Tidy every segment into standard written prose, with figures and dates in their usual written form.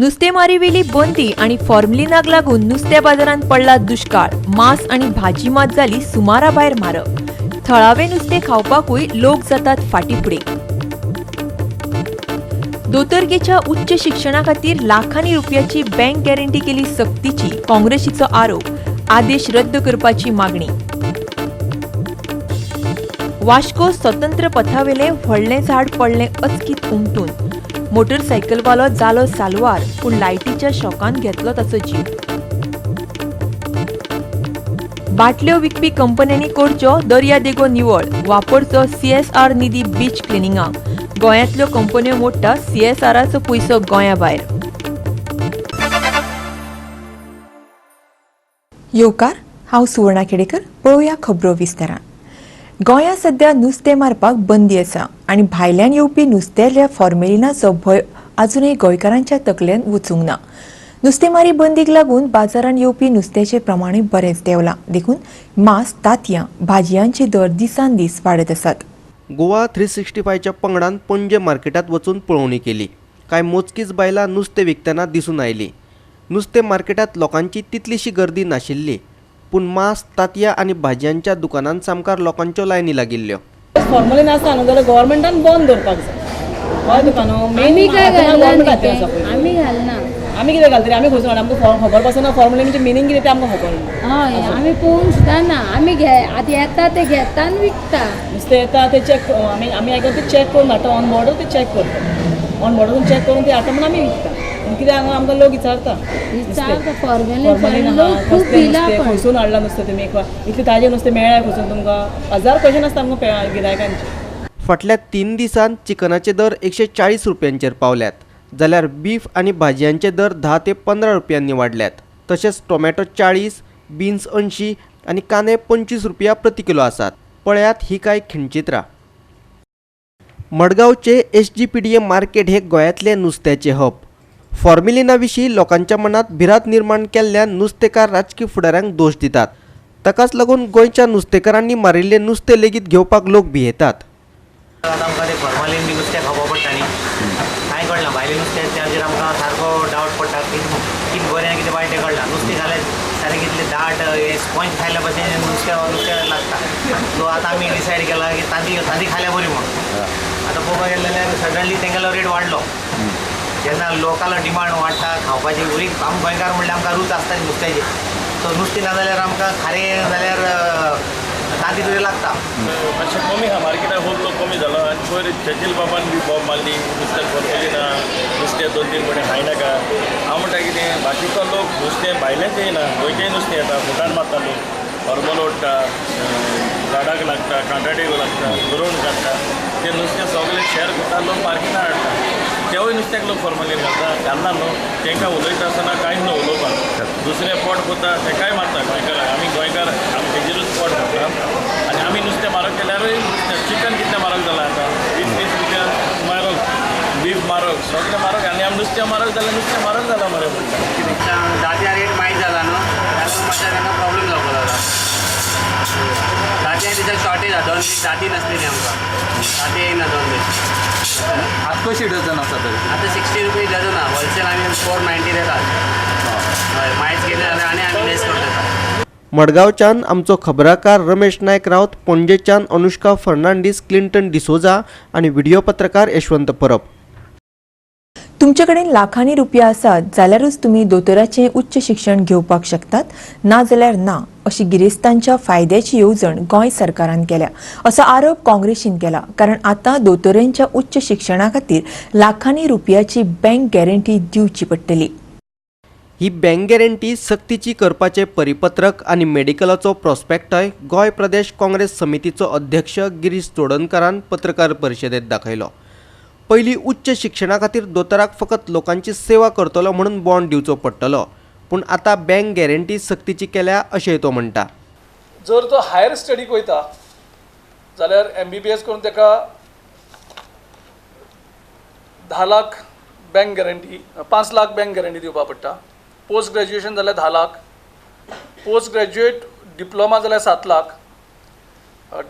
नुस्तेमारीवेली बंदी आणि फॉर्मलिनाक लागून नुस्त्या बाजारांत पडला दुष्काळ। मांस आणि भाजी मात जाली सुमारा भायर म्हारग। थळावे नुस्तें खावपाकूय लोक जातात फाटीफुडें। दोतोरकेच्या उच्च शिक्षणा खातीर लाखांनी रुपयाची बँक गॅरंटी केली सक्तीची, काँग्रेसीचो आरोप। आदेश रद्द करपाची मागणी। वास्को स्वतंत्र पथावेले व्हडलें झाड पडलें अचकीत उमटून। मोटरसायकलवालो जालो साल्वार, पूण लायटीच्या शॉकान घेतलो ताचो जीव। बाटल्यो विकपी कंपन्यांनी करच्यो दर्या देगो निवळ, वापरचो CSR निधी बीच क्लिनिंगाक। गोंयांतल्यो कंपन्यो मोडटा CSRचो पयसो गोंया भायर। येवकार, हांव सुवर्णा केडेकर। पळोवया खबरो विस्तारान। गोंयांत सध्या नुस्तें मारपाक बंदी आसा आनी भायल्यान येवपी नुस्तेल्या फॉर्मेलिनाचो भंय अजूनय गोंयकारांच्या तकलेंत वचूंक ना। नुस्तेमारी बंदीक लागून बाजारांत येवपी नुस्त्याचें प्रमाणूय बरेंच देंवलां। देखून मांस, तांतयां, भाजयांचे दर दिसान दीस वाडत आसात। गोवा 365च्या पंगडान पणजे मार्केटात वचून पळोवणी केली। कांय मोजकीच बायलां नुस्तें विकतना दिसून आयलीं। नुस्तें मार्केटात लोकांची तितलीशी गर्दी नाशिल्ली, पूण मांस, तांतयां आनी भाजयांच्या दुकानांत सामकार लोकांच्यो लायनी लागिल्ल्यो। फॉर्मलीन आसा न्हू जाल्यार गव्हर्मेंटान बंद दवरपाक जाय। हय दुकानो आमी काय घालना, आमी कितें घालतली, आमी खंयसून आमकां खबर पासून फॉर्मलीनचे मिनींग कितें तें आमकां खबर ना। हय आमी पळोवंक सुद्दां ना। आमी आतां येता ते घेता आनी विकता। नुस्तें येता तें चॅक आमी आयकता तें चॅक करून हाडटा, ऑन बोर्ड ते चॅक करता। ऑन बोर्डून चॅक करून ते हाडटा म्हणून आमी विकता। कित्याक हांगा आमकां लोक विचारता खंयसून हाडला नुस्तें तुमी, इतलें ताजें नुस्तें मेळ्ळां खंयसून तुमकां। 1000 क्वेश्चन आसता आमकां गिरायकांचे। फाटल्या 3 दिसांत चिकनाचे दर 140 रुपयांचेर पावल्यात, जाल्यार बीफ आनी भाजयांचे दर 10 ते 15 रुपयांनी वाडल्यात। तशेंच टोमॅटो 40, बीन्स 80 आनी कांदे 25 रुपया प्रति किलो आसात। पळयात ही कांय खिणचित्रां। मडगांवचे SGPDA मार्केट हे गोंयांतले नुस्त्याचे हब। फॉर्मेलिना विशीं लोकांच्या मनात भिरांत निर्माण केल्ल्यान नुस्तेकार राजकीय फुडाऱ्यांक दोश दितात। ताकाच लागून गोंयच्या नुस्तेकारांनी मारिल्ले नुस्तें लेगीत घेवपाक लोक भियेतात। आमकां ते फॉर्मलीन बी नुस्तें खावपा पडटा न्ही, कांय कळना। भायलें नुस्तें ताचेर आमकां सारको डावट पडटा कितें बरें आनी कितें वायट तें कळना। नुस्तें जालें सारकें कितलें दाट हे स्पॉंज खायल्या भशेन नुस्तें लागता। सो आतां आमी डिसायड केला की तांती खायल्या बरी म्हणून। आतां पळोवपाक गेलें जाल्यार सडनली तेंगेलो रेट वाडलो। जेन्ना लोकांलो डिमांड वाडटा खावपाची, उरीक आमी गोंयकार म्हणल्यार आमकां रूच आसता नुस्त्याची। सो नुस्तें ना जाल्यार आमकां खारें जाल्यार तांती तरी लागता। अशें कमी आहा मार्केटान, खूब लोक कमी जालो। आनी पयर चर्चिल बाबान बी बॉब मारली नुस्तें फॉर्मेलिना, नुस्तें 2-3 कोणी खायनाका। हांव म्हणटा कितें, बाकीचो लोक नुस्तें भायलेंच येयना, गोंयचेंय नुस्तें येता। फुटाण मारता लोक, हरमल ओडटा, झाडाक लागता, कांटाडेक लागता, गरोवन काडटा। तें नुस्तें सगळें शेअर करता लोक मार्केटान हाडटा। तेवूय नुस्त्याक लोक फॉर्मलीन घालना न्हू। तांकां उलयता आसतना कांयच न्हू उलोवपाक। दुसरें पोट करता तेकाय मारता गोंयकाराक। आमी गोंयकार आमी तेजेरूच पोट घालता। आनी आमी नुस्तें म्हारग केल्यारूय चिकन कितलें म्हारग जालां आतां, 20-30 रुपया म्हारग, बीफ म्हारग, सगळें म्हारग। आनी आमी नुस्तें म्हारग जाल्यार नुस्तें म्हारग जालां मरे म्हणटा। कितें दादया रेट माहीत जाला न्हू, तातूंत मातशें तांकां प्रॉब्लेम जावपाक लागला। दादया दिसाक शॉर्टेज आसा, 2 दीस दादी नासलेली आमकां, दादी येयना 2 दीस। आतां कशी डझन आसा तर? आतां 60 रुपीज डझन आहा। होलसेल आमी 490 देतात। हय मायज केले जाल्यार आनी आमी लेस करतात। मडगांवच्यान आमचो खबराकार रमेश नायक रावत, पणजेच्यान अनुष्का फर्नांडीस, क्लिंटन डिसोजा आनी व्हिडिओ पत्रकार यशवंत परब। तुमचे कडेन लाखांनी रुपया आसात जाल्यारूच तुम्ही दोतोराचें उच्च शिक्षण घेवपाक शकतात, ना जाल्यार ना अशी गिरेस्तांच्या फायद्याची येवजण गोंय सरकारान केल्या, असो आरोप काँग्रेसीन केला। कारण आता दोतोरांच्या उच्च शिक्षणा खातीर लाखांनी रुपयाची बँक गॅरंटी दिवची पडटली। ही बँक गॅरंटी सक्तीची करपाचे परिपत्रक आनी मेडिकलाचो प्रॉस्पेक्टय गोंय प्रदेश काँग्रेस समितीचो अध्यक्ष गिरीश चोडणकरान पत्रकार परिशदेंत दाखयलो। पयलीं उच्च शिक्षणा खातीर दोतोराक फकत लोकांची सेवा करतलो म्हणून बॉन्ड दिवचो पडटलो, पूण आतां बँक गॅरंटी सक्तीची केल्या अशेंय तो म्हणटा। जर तो हायर स्टडीक वयता जाल्यार MBBS करून ताका 10 lakh bank guarantee, 5 lakh bank guarantee दिवपा पडटा। पोस्ट ग्रॅज्युएशन जाल्यार 10 लाख, पोस्ट ग्रॅज्युएट डिप्लोमा जाल्यार 7 लाख,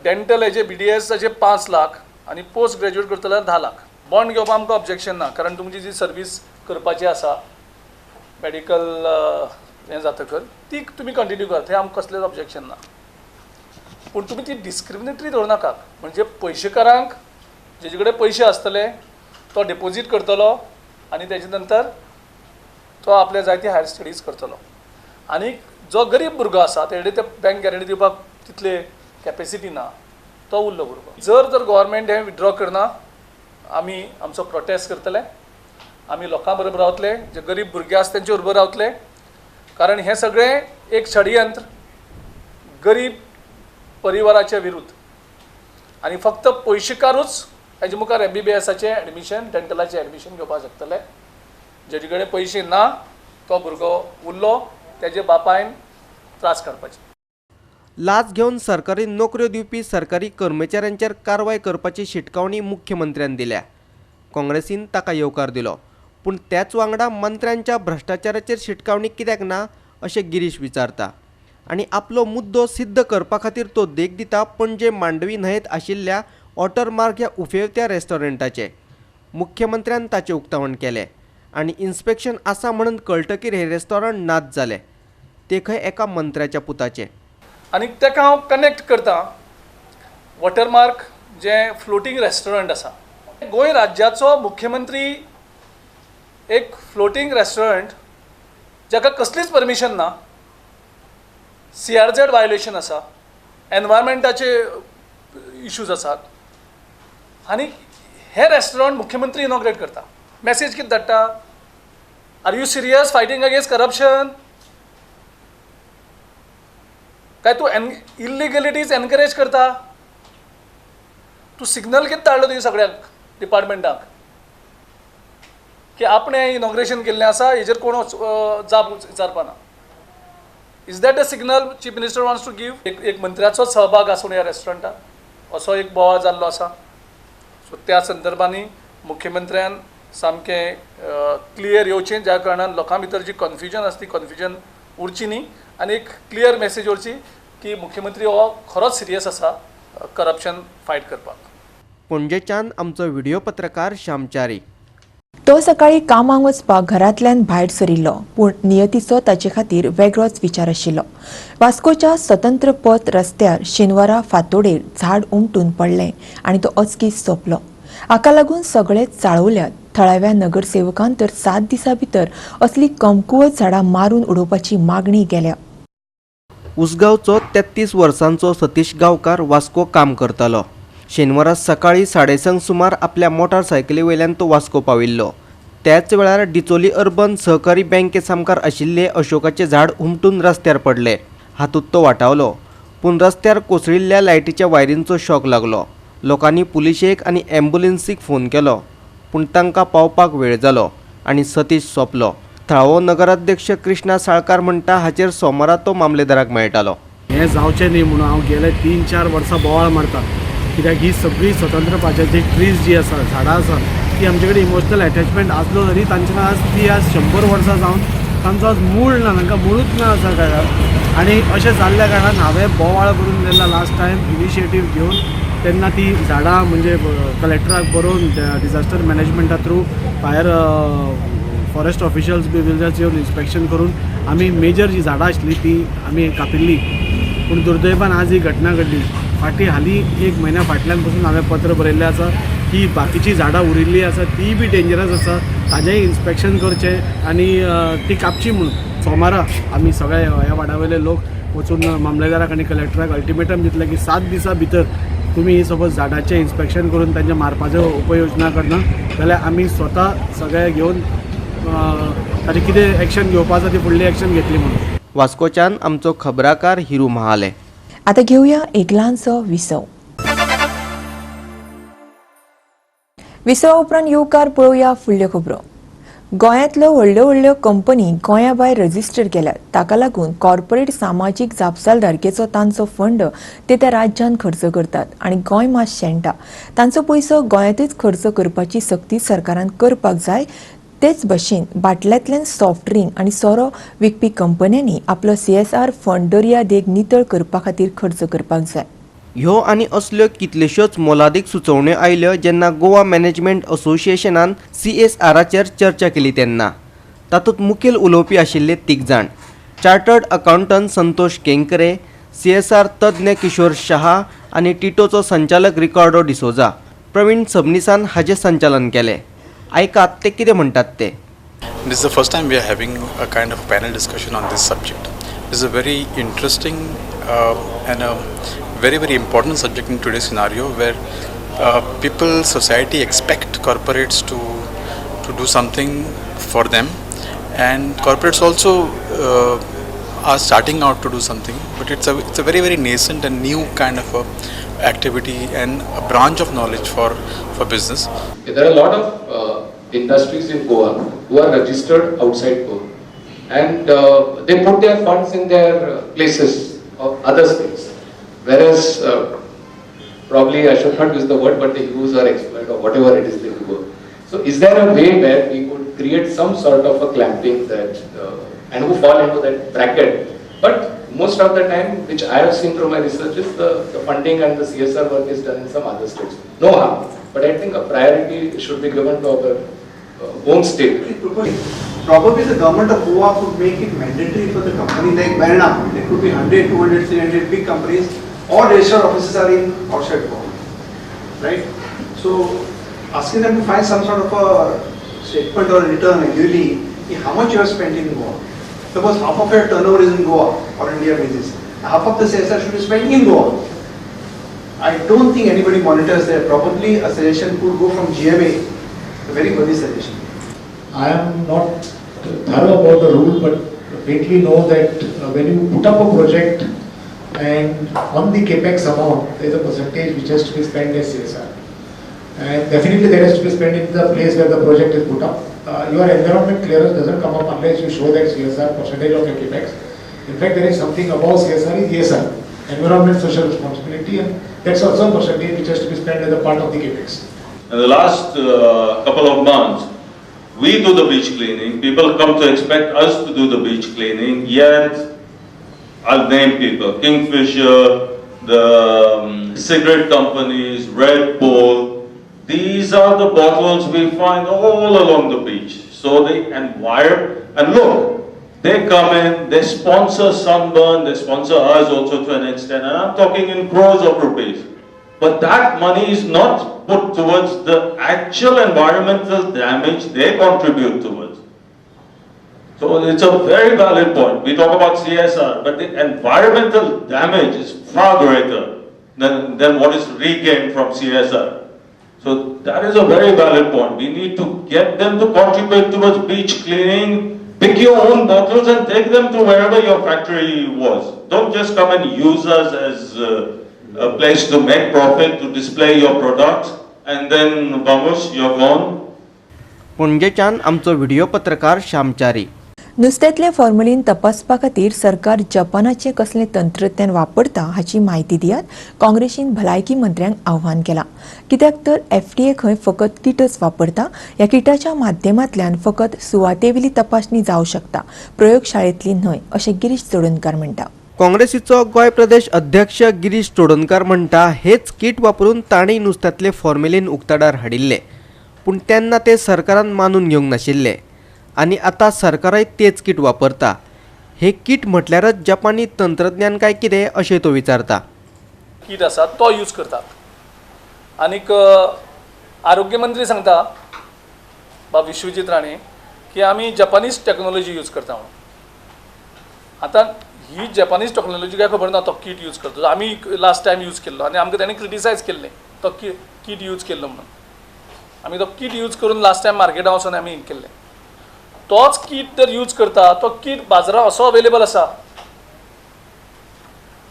डेंटल हेजे BDS हाजे 5 लाख आनी पोस्ट ग्रॅज्युएट करता जाल्यार 10 लाख। बॉन्ड घेवपाक आमकां ऑब्जेक्शन ना, कारण तुमची जी सर्वीस करपाची आसा मेडिकल हें जातकर ती तुमी कंटिन्यू करात, थंय आमकां कसलेंच ऑब्जेक्शन ना. पूण तुमी ती डिस्क्रिमिनेटरी दवरूं नाकात. म्हणजे पयशेकारांक जेजे कडेन पयशे आसतले तो डिपॉझीट करतलो आनी तेजे नंतर तो आपले जायती हायर स्टडीज करतलो. आनी जो गरीब भुरगो आसा तेजे ते बँक गॅरंटी दिवपाक तितले कॅपेसिटी ना, तो उरलो भुरगो. जर गव्हर्मेंट हें विथड्रॉ करना, आमी आमचो प्रोटेस्ट करतले. आमी लोकां बरोबर रावतले, जे गरीब भुरगे आसा तेंचे बरोबर रावतले. कारण हें सगळें एक षडयंत्र गरीब परिवाराच्या विरुद्ध. आनी फक्त पयशेकारूच हेजे मुखार MBBSचे एडमिशन, डेंटलाचें एडमिशन घेवपाक शकतले. जेजे कडेन पयशे ना तो भुरगो उरलो, तेजे बापायन त्रास काडपाचे. लाच घेवन सरकारी नोकऱ्यो दिवपी सरकारी कर्मचाऱ्यांचेर कारवाय करपाची शिटकावणी मुख्यमंत्र्यान दिल्या. काँग्रेसीन ताका येवकार दिलो. पूण त्याच वांगडा मंत्र्यांच्या भ्रष्टाचाराचेर शिटकावणी कित्याक ना अशें गिरीश विचारता. आनी आपलो मुद्दो सिद्ध करपा खातीर तो देख दिता पणजे मांडवी न्हंयेत आशिल्ल्या वॉटरमार्क ह्या उफेवत्या रेस्टॉरंटाचे. मुख्यमंत्र्यान ताचें उक्तावण केलें आनी इन्स्पेक्शन आसा म्हणून कळटकीर हे रेस्टॉरंट नाच जालें, ते खंय एका मंत्र्याच्या पुताचें. आनी ताका हांव कनेक्ट करता वॉटरमार्क जें फ्लोटींग रेस्टॉरंट आसा. गोंय राज्याचो मुख्यमंत्री एक फ्लोटींग रेस्टॉरंट जाका कसलीच परमिशन ना, CRZ वायोलेशन आसा, एनवायरमेंटाचे इश्यूज आसात, आनी हे रेस्टॉरंट मुख्यमंत्री इनॉग्रेट करता. मॅसेज कितें धाडटा? Are you serious fighting against corruption? काय तूं इलिगलिटीज एनकरेज करता? तूं सिग्नल कितें धाडलो तुवें सगळ्यांक डिपार्टमेंटाक की आपणें इनॉग्रेशन केल्लें आसा, हेजेर कोण जाप विचारपा ना. Is that a signal chief minister wants to give? एक मंत्र्याचो सहभाग आसून ह्या रेस्टॉरंटात असो एक बोवाळ जाल्लो आसा. सो त्या संदर्भांनी मुख्यमंत्र्यान सामकें क्लियर येवचें, ज्या कारणान लोकां भितर जी कन्फ्युजन आसा ती कन्फ्युजन उरची न्ही, आनी एक क्लियर मेसेज उरची की मुख्यमंत्री हो खरोच सिरियस आसा करप्शन फायट करपाक. पणजेच्यान आमचो व्हिडिओ पत्रकार श्यामचारी. तो सकाळी कामाक वचपाक घरांतल्यान भायर सरिल्लो, पूण नियतीचो ताचे खातीर वेगळोच विचार आशिल्लो. वास्कोच्या स्वतंत्र पथ रस्त्यार शेनवारा फांतोडेर झाड उमटून पडलें आनी तो अचकीत सोंपलो. हाका लागून सगळेच चाळवल्यात. थळाव्या नगरसेवकान तर 7 दिसां भितर असली कमकुवत झाडां मारून उडोवपाची मागणी केल्या. उसगांवचो 33 वर्सांचो सतीश गांवकार वास्को काम करतालो. शेनवारा सकाळी 6:30 सुमार आपल्या मोटारसायकली वयल्यान तो वास्को पाविल्लो. त्याच वेळार डिचोली अर्बन सहकारी बँके सामकार आशिल्ले अशोकाचे झाड उमटून रस्त्यार पडले. हातूंत तो वाटावलो, पूण रस्त्यार कोसळिल्ल्या लायटीच्या वायरींचो शॉक लागलो. लोकांनी पुलिशेक आनी ॲम्ब्युलन्सीक फोन केलो, पूण तांकां पावपाक वेळ जालो आनी सतीश सोंपलो. थळावो नगराध्यक्ष कृष्णा साळकार म्हणटा हाचेर सोमारा तो मामलेदाराक मेळटालो. हें जावचें न्ही म्हणून हांव गेले 3-4 वर्सां बोवाळ मारता. कित्याक ही सगळी स्वतंत्र पार्टीची ट्रीज जी आसा, झाडां आसा, ती आमचे कडेन इमोशनल अटॅचमेंट आसलो तरी तांच्यान आज 100 वर्सां जावन तांचो आज मूळ ना, तांकां मुळूच ना आसा कारणान. आनी अशें जाल्ल्या कारणान हांवें बोवाळ करून तेन्ना लास्ट टायम इनिशिएटीव घेवन तेन्ना ती झाडां म्हणजे कलेक्टराक बरोवन डिजास्टर मॅनेजमेंटा थ्रू फायर फॉरेस्ट ऑफिशियल्स बी विलजर्स येवन इन्स्पेक्शन करून आमी मेजर जी झाडां आसली ती आमी कापिल्ली. पूण दुर्दैवान आज ही घटना घडली. हाली 1 म्हयन्या फाटल्यान पासून हांवें पत्र बरयल्लें आसा की बाकीची झाडां उरिल्ली आसा ती बी डेंजरस आसा, ताजेंय इन्स्पेक्शन करचें आनी ती कापची म्हणून. सोमारा आमी सगळे ह्या वाड्या वयले लोक वचून मामलेदाराक आनी कलेक्टराक अल्टिमेटम दितले की 7 दिसां भितर तुम्ही सपोज झाडाचें इन्स्पेक्शन करून तांच्या मारपाच्यो उपाययोजना करना जाल्यार आमी स्वता सगळे घेवन ताची कितें एक्शन घेवपा आसा ती फुडली एक्शन घेतली म्हणून. वास्कोच्यान आमचो खबराकार हिरू महाले. आता घेऊया एक ल्हानसो विसव. विसवा उपरांत येवकार पळोवया फुडल्यो खबरो. गोंयांतल्यो व्हडल्यो व्हडल्यो कंपनी गोंया भायर रजिस्टर केल्यात. ताका लागून कॉर्पोरेट सामाजीक जापसालदारकेचो तांचो फंड ते त्या राज्यान खर्च करतात आनी गोंय मात शेणटा. तांचो पयसो गोंयांतच खर्च करपाची सक्ती सरकारान करपाक जाय. तेच भशेन बाटल्यांतल्यान सॉफ्ट ड्रिंक आनी सोरो विकपी कंपन्यांनी आपलो CSR फंड दर्या देग नितळ करपा खातीर खर्च करपाक जाय. ह्यो आनी असल्यो कितल्योश्योच मोलादीक सुचोवण्यो आयल्यो जेन्ना गोवा मॅनेजमेंट असोसिएशनान CSRचेर चर्चा केली तेन्ना. तातूंत मुखेल उलोवपी आशिल्ले 3 जाण chartered accountant Santosh Kenkre, CSR तज्ञ किशोर शहा आनी टिटोचो संचालक रिकार्डो डिसोजा. प्रवीण सबनीसान हाजें संचालन केलें. आयकात ते कितें म्हणटात ते. This is the first time we are having a kind of panel discussion on this subject. This is a very interesting and a very, very important subject in today's scenario where people, society expect corporates to do something for them, and corporates also are starting out to do something, but it's a very, very nascent and new kind of a activity and a branch of knowledge for business. There are a lot of industries in Goa who are registered outside Goa, and they put their funds in their places of other states, whereas probably I should not use the word, but they use or exploit or whatever it is they do. So is there a way where we could create some sort of a clamping that and who fall into that bracket? But most of the time, which I have seen through my research, is the funding and the CSR work is done in some other states. No harm, but I think a priority should be given to our home state. Probably the government of Goa could make it mandatory for the company like Verna. There could be 100, 200, 300 big companies. All registered offices are in outside Goa, right? So asking them to find some sort of a statement or return annually, how much you have spent in Goa. Suppose half of your turnover is in Goa or India basis, half of the CSR should be spent in Goa. I don't think anybody monitors that. Probably a suggestion could go from GMA, a very worthy suggestion. I am not thorough about the rule, but vaguely know that when you put up a project and on the capex amount, there is a percentage which has to be spent as CSR. And definitely that has to be spent in the place where the project is put up. Your environment clearance doesn't come up unless you show that CSR percentage of your capex. In fact, there is something above CSR is ESR, environment social responsibility, and that's also a percentage which has to be spent as a part of the capex. In the last couple of months, we do the beach cleaning. People come to expect us to do the beach cleaning. Yet, I'll name people: Kingfisher, the cigarette companies, Red Bull. These are the bottles we find all along the beach. So they and look, they come in, they sponsor Sunburn, they sponsor us also to an extent, and I'm talking in crores of rupees. But that money is not put towards the actual environmental damage they contribute towards. So it's a very valid point. We talk about CSR, but the environmental damage is far greater than what is regained from CSR. So that is a very valid point. We need to get them to contribute towards beach cleaning. Pick your own bottles and take them to wherever your factory was. Don't just come and use us as a place to make profit, to display your products, and then vamos, you're gone. पणजेच्यान आमचो video पत्रकार श्यामचारी. नुस्त्यातले formalin तपासपा खातीर सरकार जपानाचें कसलें तंत्रज्ञान वापरता हाची म्हायती दियात काँग्रेसीन भलायकी मंत्र्यांक आव्हान केलां. कित्याक तर FDA खंय फकत किटच वापरता. ह्या किटाच्या माध्यमांतल्यान फकत सुवातेवेली तपासणी जावं शकता, प्रयोगशाळेंतली न्हय, अशें गिरीश चोडणकार म्हणटा. काँग्रेसीचो गोंय प्रदेश अध्यक्ष गिरीश चोडणकार म्हणटा हेच किट वापरून तांणी नुस्त्यातले फॉर्मेलीन उक्ताडार हाडिल्ले, पूण तेन्ना ते सरकारान मानून घेवंक नाशिल्ले आनी आतां सरकारूय तेच किट वापरता. हे किट म्हटल्यारच जपानी तंत्रज्ञान काय कितें अशें तो विचारता. किट आसा तो यूज करतात. आनीक आरोग्य मंत्री सांगता बाब विश्वजीत राणे की आमी जपानीज टॅक्नॉलॉजी यूज करता म्हणून. आतां ही जपानीज टॅक्नॉलॉजी काय खबर ना तो किट यूज करता. आमी लास्ट टायम यूज केल्लो आनी आमकां ताणें क्रिटिसायज केल्लें तो किट यूज केल्लो म्हणून. आमी तो किट यूज करून लास्ट टायम मार्केटां वचून आमी केल्लें. तोच किट जर यूज करता तो किट बाजारात असो अवेलेबल आसा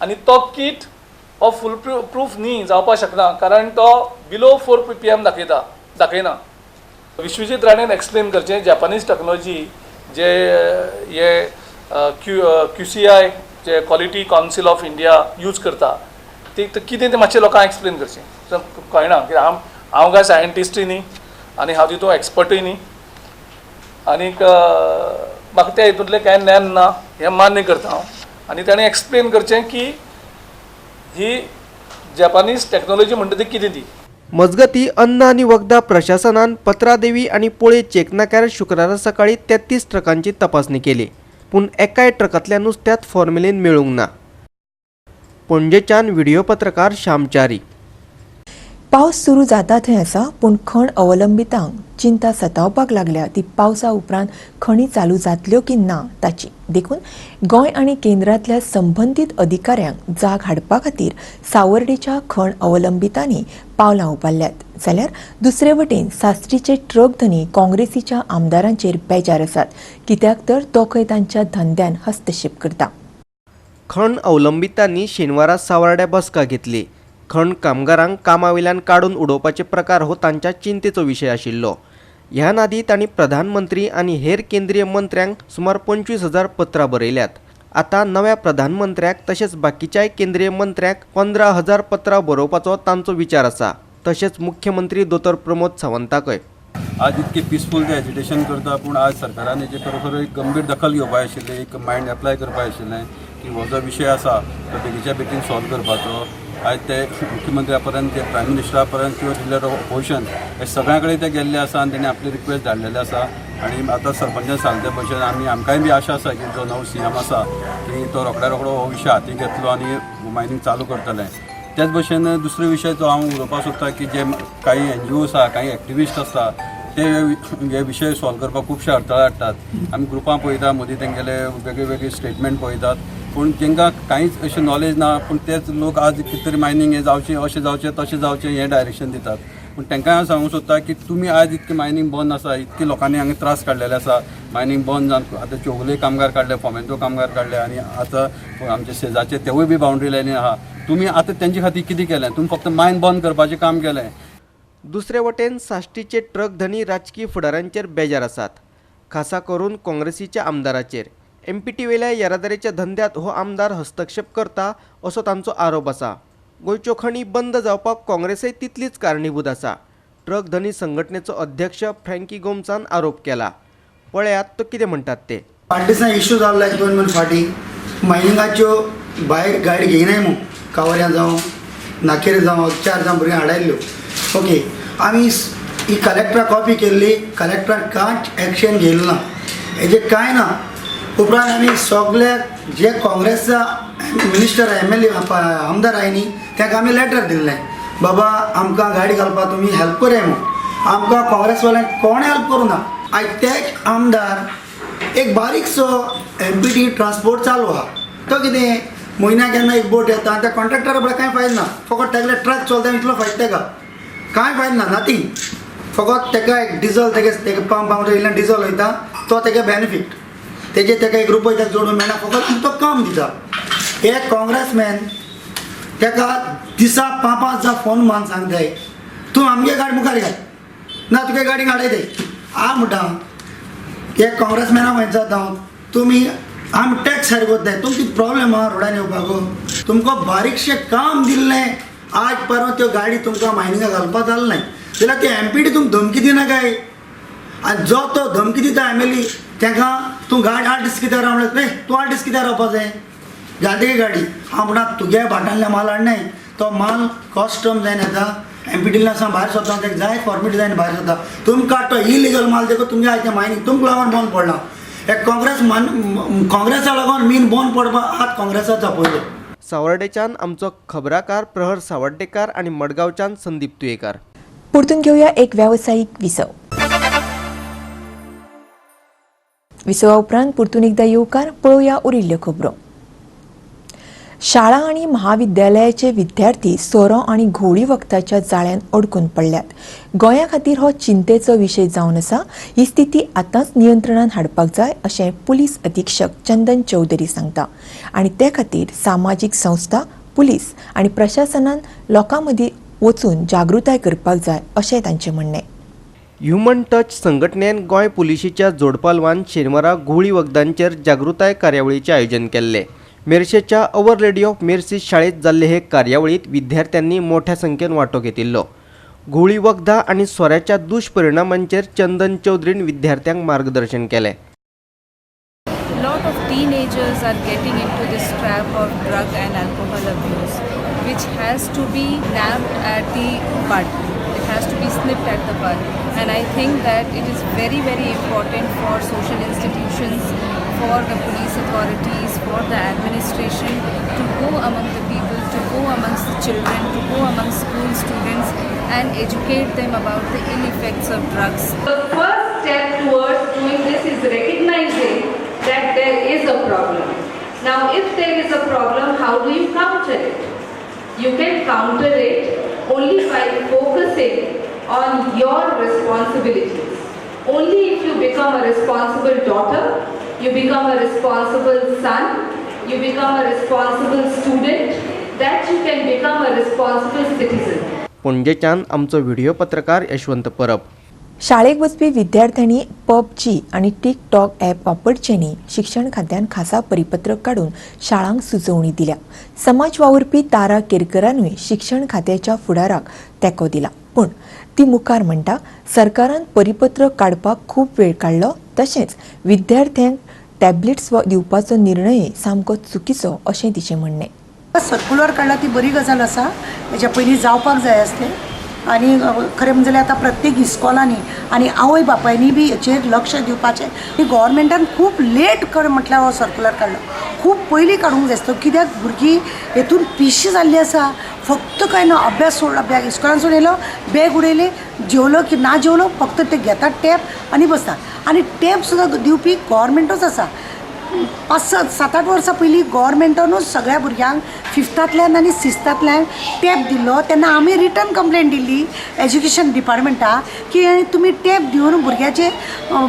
आनी तो किट हो फूल प्रूफ न्ही जावपाक शकना कारण तो बिलो 4 ppm दाखयना. विश्वजीत राणेन एक्सप्लेन करचें जपानीज टॅक्नॉलॉजी जे हे QCI जे quality council of India use करता ते कितें तें मातशें लोकांक एक्सप्लेन करचें. कळना कित्याक हांव काय सायंटिस्टूय न्ही आनी हांव तितून एक्सपर्टूय न्ही आनीक म्हाका त्या हितूंतलें कांय ज्ञान ना हें मान्य करता हांव. आनी ताणें एक्सप्लेन करचें की ही जपानीज टॅक्नॉलॉजी म्हणटा ती कितें ती. मजगती अन्न आणि वखदा प्रशासनान पत्रादेवी आणि पोळे चेकनाक्यार शुक्रारा सकाळी 33 ट्रकांची तपासणी केली, पूण एकाय ट्रकांतल्या नुस्त्यात फॉर्मेलिन मेळूंक ना. पणजेच्यान व्हिडिओ पत्रकार श्यामचारी. पावस सुरू जाता थंय आसा, पूण खण अवलंबितांक चिंता सतावपाक लागल्या ती पावसा उपरांत खणी चालू जातल्यो की ना ताची. देखून गोंय आणि केंद्रांतल्या संबंधीत अधिकाऱ्यांक जाग हाडपा खातीर सावर्डेच्या खण अवलंबितांनी पावलां उबारल्यात. जाल्यार दुसरे वटेन साश्टीचे ट्रक धनी काँग्रेसीच्या आमदारांचेर बेजार आसात, कित्याक तर तो खंय तांच्या धंद्यान हस्तक्षेप करता. खण अवलंबितांनी शेनवारा सावर्ड्या बसका घेतली. खण कामगारांक कामावेल्यान काडून उडोवपाचे प्रकार हो तांच्या चिंतेचो विशय आशिल्लो. ह्या नादी तांणी प्रधानमंत्री आनी हेर केंद्रीय मंत्र्यांक सुमार 25,000 पत्रां बरयल्यात. आता नव्या प्रधानमंत्र्याक तशेंच बाकीच्याय केंद्रीय मंत्र्यांक 15,000 पत्रां बरोवपाचो तांचो विचार आसा. तशेंच मुख्यमंत्री दोतोर प्रमोद सावंताकय. आज इतके पिसफूल ते एजिटेशन करता, पूण आज सरकारान हेजे खरोखर एक गंभीर दखल घेवपाक आशिल्ली, एक मायंड एप्लाय करपाक आशिल्लें की हो जो विशय आसा तो बेगीच्या बेगीन सॉल्व करपाचो. आज ते मुख्यमंत्र्या पर्यंत ते प्रायम मिनिस्टरा पर्यंत किंवा लिडर ऑफ ऑपोजिशन हे सगळ्या कडेन ते गेल्ले आसा आनी तेणी आपली रिक्वेस्ट धाडलेले आसा. आनी आतां सरपंचान सांगले भशेन आमकांय बी आशा आसा की जो नवो CM आसा की तो रोखडो हो विशय हाती घेतलो आनी मायनिंग चालू करतले. त्याच भशेन दुसरो विशय जो हांव उलोवपाक सोदता की जे काही NGO आसा, काही एक्टिविस्ट आसता, ते हे विशय सॉल्व करपाक खुबशे अडथळे हाडटात. आमी ग्रुपां पळयता, मदीं तेंगेले वेगळे वेगळे स्टेटमेंट पळयतात, पूण तांकां कांयच अशें नॉलेज ना. पूण तेच लोक आज कितें तरी मायनिंग हें जावचें, अशें जावचें, तशें जावचें हें डायरेक्शन दितात. पूण तांकां हांव सांगूंक सोदता की तुमी आज इतकें मायनिंग बंद आसा, इतके लोकांनी हांगा त्रास काडलेले आसा, मायनिंग बंद जावन आतां चौगुले कामगार काडले, फोमेंतो कामगार काडले आनी आतां आमचे शेजारचे तेवूय बी बावंड्री लायनी आहा. तुमी आतां तेंचे खातीर कितें केलें? तुमी फक्त मायन बंद करपाचें काम केलें. दुसरे वटेन साश्टीचे ट्रक धनी राजकीय फुडाऱ्यांचेर बेजार आसात, खासा करून काँग्रेसीच्या आमदाराचेर. MPT वेल्या येरादारीच्या धंद्यात हो आमदार हस्तक्षेप करता असो तांचो आरोप आसा. गोंयच्यो खणी बंद जावपाक काँग्रेसय तितलीच कारणीभूत आसा. ट्रक धनी संघटनेचो अध्यक्ष फ्रँकी गोमसान आरोप केला. पळयात तो कितें म्हणटात ते. पार्टिसां इश्यू जाल्लो 2 म्हयने फाटीं मायनिंगाच्यो भायर गाडी घेयनाय म्हूण कावऱ्यां जावं नाकेर जावं 4 जावं भुरग्यां हाडायल्ल्यो. ओके, आमी ही कलेक्टरा कॉपी केल्ली, कलेक्टरान कांयच एक्शन घेयलो ना, हेजें कांय ना. उपरांत आमी सगळ्याक जे काँग्रेसचा मिनिस्टर MLA आमदार आय न्ही ताका आमी लेटर दिल्लें, बाबा आमकां गाडी घालपाक तुमी हेल्प कराय म्हूण. आमकां काँग्रेसवाल्यांक कोणें हेल्प करूं ना. आयज तेच आमदार एक बारीकसो MPT ट्रान्सपोर्ट चालू आहा, तो कितें म्हयन्याक केन्ना एक बोट येता आनी त्या कॉन्ट्रॅक्टरा कडेन कांय फायद ना. फकत तेगेले ट्रक चलता इतलो फायद ताका, कांय फायद ना, नथींग. फकत ताका एक डिझल तेगे पंपार येयल्यान डिझल वयता, तो तेगे बेनिफीट तेजे ताका ₹1 जोडून मेळना, फकत तो काम दिता. हे काँग्रेसमॅन ताका दिसा 5-5 फोन मारून सांगताय तूं आमगे गाडी मुखार घाल ना, तुगे गाडी हाडय दे. हांव म्हणटा हे काँग्रेसमॅना म्हणटा हांव, तुमी आमी टॅक्स सारको जाय, तुमची प्रॉब्लेम आहा रोडान येवपाक, तुमकां बारीकशें काम दिल्लें, आज परवा त्यो गाडी तुमकां मायनिंगा घालपाक जालें नाही, जाल्यार ते MPT तुमकां धमकी दिना काय? आनी जो तो धमकी दिता MLA ताका तूं गाडी 8 दीस कित्याक रावलें, रे तूं 8 दीस कित्याक रावपाक जाय, घालते गाडी. हांव म्हणटा तुगे भाटांतल्या माल हाडनाय, तो माल कॉस्टम जायन येता, MPTला सावन भायर सरता, ताका जाय फॉर्मेलिटी जायन भायर सरता. तुमकां तो इलिगल माल देखून तुमगे आयज मायनिंग तुमकां लागून बंद पडला. हे काँग्रेसा लागून मीन बंद पडपाक आज काँग्रेसाचो पयलो. सावर्डेच्यान आमचो खबराकार प्रहर सावर्डेकार आणि मडगांवच्यान संदीप तुयेकार. परतून घेवया एक व्यावसायिक विसव. विसवा उपरांत परतून एकदा येवकार पळोवया उरिल्ल्यो खबरो. शाळा आणि महाविद्यालयाचे विद्यार्थी सोरो आणि घोळी वखदाच्या जाळ्यान अडकून पडल्यात. गोंया खातीर हो चिंतेचो विशय जावन आसा. ही स्थिती आतांच नियंत्रणान हाडपाक जाय अशें पुलीस अधीक्षक चंदन चौधरी सांगता. आनी ते खातीर सामाजीक संस्था, पुलीस आनी प्रशासनान लोकां मदीं वचून जागृताय करपाक जाय अशें तांचें म्हणणें. ह्युमन टच संघटनेन गोंय पुलिशेच्या जोडपालवान शेनवारा घोळी वखदांचेर जागृताय कार्यावळीचें आयोजन केल्लें. मेर्शेच्या अवर लेडी ऑफ मेर्सी शाळेत जाल्ले हे कार्यावळीत विद्यार्थ्यांनी मोठ्या संख्येन वांटो घेतिल्लो. घोळी वखदां आनी सोऱ्याच्या दुश्परिणामांचेर चंदन चौधरीन विद्यार्थ्यांक मार्गदर्शन केलें. lot of teenagers are getting into this trap of drug and alcohol abuse, which has to be nabbed at the bud. has to be snipped at the bud. And I think that it is very, very important for social institutions, for the police authorities, for the administration to go among the people, to go amongst the children, to go amongst school students and educate them about the ill effects of drugs. The first step towards doing this is recognizing that there is a problem. Now, if there is a problem, how do you counter it? You can counter it only by focusing on your responsibilities. Only if you become a responsible daughter, you become a responsible son, you become a responsible student, that you can become a responsible citizen. पणजेच्यान आमचो video पत्रकार यशवंत परब. शाळेक वचपी विद्यार्थ्यांनी PUBG आणि TikTok app वापरचे न्ही शिक्षण खात्यान खासा परिपत्रक काढून शाळांक सुचोवणी दिल्या. समाज वावुरपी तारा केरकरानूय शिक्षण खात्याच्या फुडाराक तेंको दिला. पूण ती मुखार म्हणटा सरकारान परिपत्रक काडपाक खूब वेळ काडलो, तशेंच विद्यार्थ्यांक टॅबलेट्स दिवपाचो निर्णय सामको चुकीचो अशें तिचें म्हणणें. सर्क्युलर काडला ती बरी गजाल आसा, हेच्या पयलीं जावपाक जाय आसलें. आनी खरें म्हणजे आतां प्रत्येक इस्कॉलांनी आनी आवय बापायनी बी हेचेर लक्ष दिवपाचें. आनी गोवोरमेंटान खूब लेट म्हटल्यार हो सर्क्युलर काडलो, खूब पयलीं काडूंक जाय आसलो. कित्याक भुरगीं हेतून पिशी जाल्लीं आसा. फक्त काय ना अभ्यास सोडला, बॅग इस्कॉलांसून येयलो, बॅग उडयली, जेवलो की ना जेवलो फक्त ते घेतात टॅब आनी बसतात. आनी टॅब सुद्दां दिवपी गोवोरमेंटूच आसा. 5-7-8 वर्सां पयलीं गोवोरमेंटानूच सगळ्या भुरग्यांक 5थांतल्यान आनी 6थांतल्यान टॅब दिल्लो. तेन्ना आमी रिटर्न कंप्लेंट दिल्ली एज्युकेशन डिपार्टमेंटाक की तुमी टॅब दिवन भुरग्याचें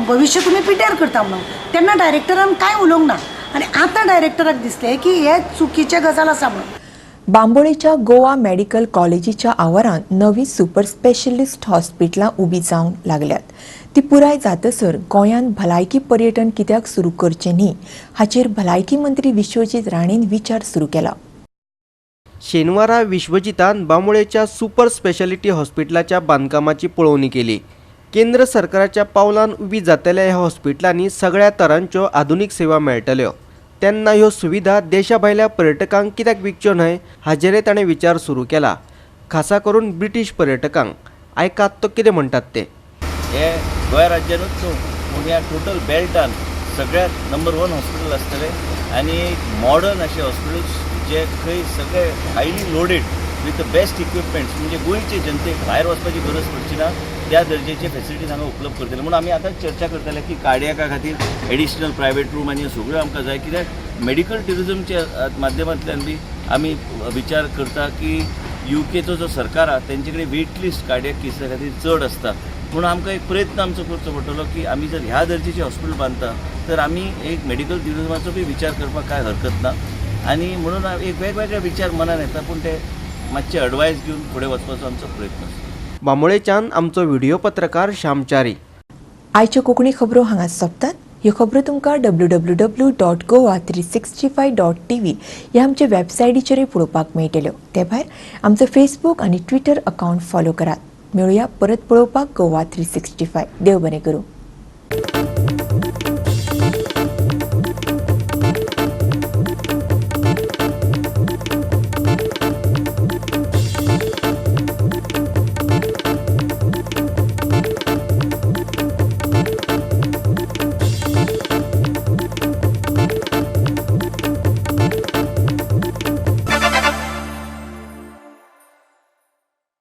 भविश्य तुमी पिड्ड्यार करता म्हणून. तेन्ना डायरेक्टरान कांय उलोवंक ना आनी आतां डायरेक्टराक दिसलें की हे चुकीचें गजाल आसा म्हणून. बांबोळेच्या गोवा मेडिकल कॉलेजीच्या आवारांत नवी सुपर स्पेशलिस्ट हॉस्पिटलां उबी जावंक लागल्यात. ती पुराय जातसर गोंयांत भलायकी पर्यटन कित्याक सुरू करचें न्ही हाचेर भलायकी मंत्री विश्वजीत राणेन विचार सुरू केला. शेनवारा विश्वजितान बांबोळेच्या सुपर स्पेशालिटी हॉस्पिटलाच्या बांदकामाची पळोवणी केली. केंद्र सरकाराच्या पावलान उबी जातल्या ह्या हॉस्पिटलांनी सगळ्या तरांच्यो आधुनीक सेवा मेळटल्यो. तेन्ना ह्यो सुविधा देशा भायल्या पर्यटकांक कित्याक विकच्यो न्हय हाचेरय ताणें विचार सुरू केला. खासा करून ब्रिटीश पर्यटकांक. आयकात तो कितें म्हणटात ते. हे गोंय राज्यानूच न्हू पूण ह्या टोटल बेल्टान सगळ्यात नंबर 1 हॉस्पिटल आसतलें आनी मॉडर्न अशें हॉस्पिटल्स जे खंय सगळे highly loaded with the best equipments म्हणजे गोंयचे जनतेक भायर वचपाची गरज पडची ना त्या दर्जेचे फेसिलिटीज हांगा उपलब्ध करतले. म्हणून आमी आतांच चर्चा करतले की कार्डियाका खातीर एडिशनल प्रायवेट रूम आनी सगळ्यो आमकां जाय. कित्याक मेडिकल टुरिजमच्या माध्यमांतल्यान बी आमी विचार करता की UKचो जो सरकार आहा तेंचे कडेन वेट लिस्ट कार्डियाक केसा खातीर चड आसता. म्हणून आमकां एक प्रयत्न आमचो करचो पडटलो की आमी जर ह्या दर्जेचे हॉस्पिटल बांदता तर आमी एक मेडिकल टुरिजमाचो बी विचार करपाक कांय हरकत ना. आनी म्हणून एक वेगवेगळे विचार मनान येता पूण ते मातशे एडवायस घेवन फुडें वचपाचो आमचो प्रयत्न आसा. बांबोळेच्यान आमचो व्हिडिओ पत्रकार श्यामचारी. आयच्यो कोंकणी खबरो हांगाच सोंपतात. ह्यो खबरो तुमकां www.goa365.tv ह्या आमचे वेबसायटीचेरूय पळोवपाक मेळटल्यो. ते भायर आमचो फेसबूक आनी ट्विटर अकावंट फॉलो करात. मेळुया परत पळोवपाक गोवा 365. देव बरें करूं.